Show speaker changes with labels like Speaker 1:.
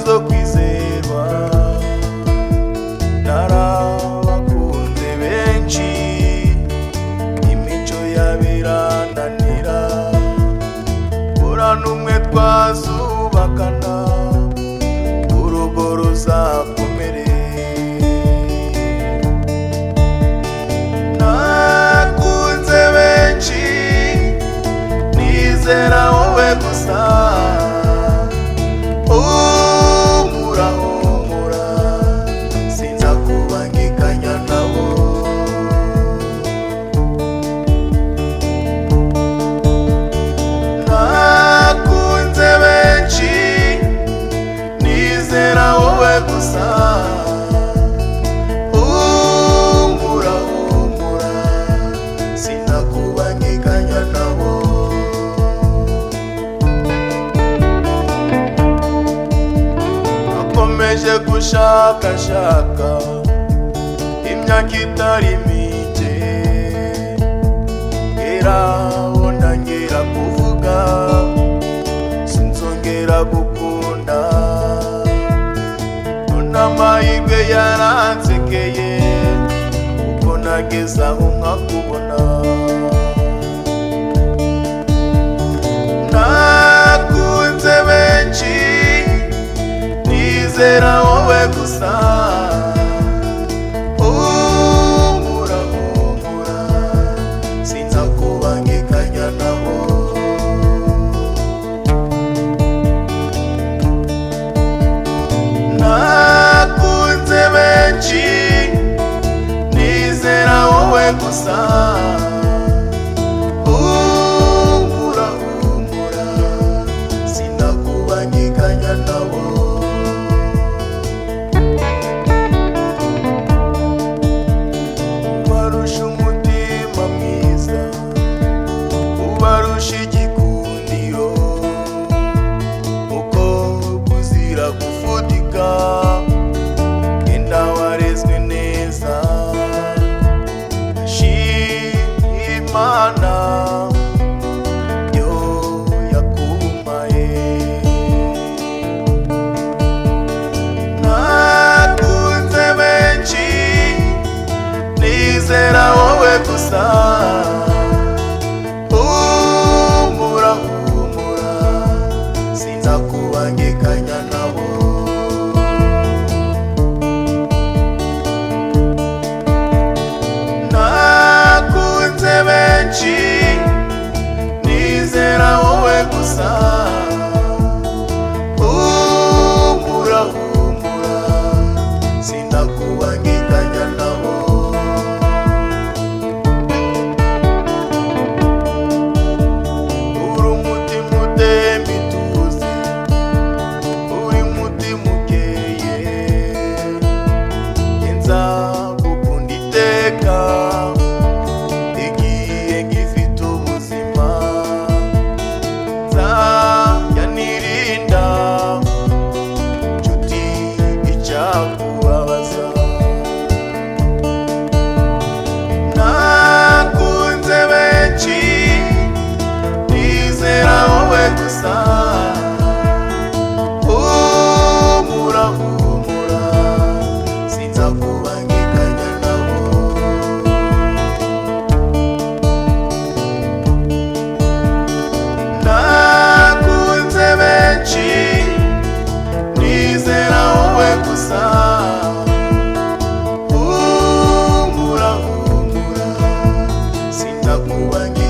Speaker 1: zo kwizerwa, narabakunze benshi imico yabirananira, bura n'umwe twazubakana urugo ruzakomere. Nakunze benshi nizera wowe gusa, humura humura sinzakubangikanya nabo. Nakunze benshi nizera wowe gusa, humura humura sinzakubangikanya nabo. Nakomeje gushakashaka imyaka itari mike, ngeraho ntangira kuvuga sinzongera gukunda. None amahirwe yaransekeye kuko nageze aho nkakubona. Nakunze benshi nizera wowe gusa, humura humura sinzakubangikanya nabo. Nakunze benshi nizera wowe gusa, humura humura sinzakubangikanya nabo. Ubarusha umutima mwiza, ubarusha igikundiro, uko kuzira gufudika, enda warezwe neza. Imana yo yakumaye. Nakunze benshi nizera wowe gusa, humura humura sinzakubangikanya nabo. Nakunze benshi nizera wowe gusa, humura humura sinzakubangikanya nabo. Uri umutima utemba ituze, uri umutima ukeye, nzagukunda iteka igihe ngifite ubuzima. Nzajya nirinda nshuti icyakubabaza. Nakunze benshi nizera wowe gusa, humura humura sinzakubangikanya nabo. Nakunze benshi nizera wowe gusa, humura humura sinzakubangikanya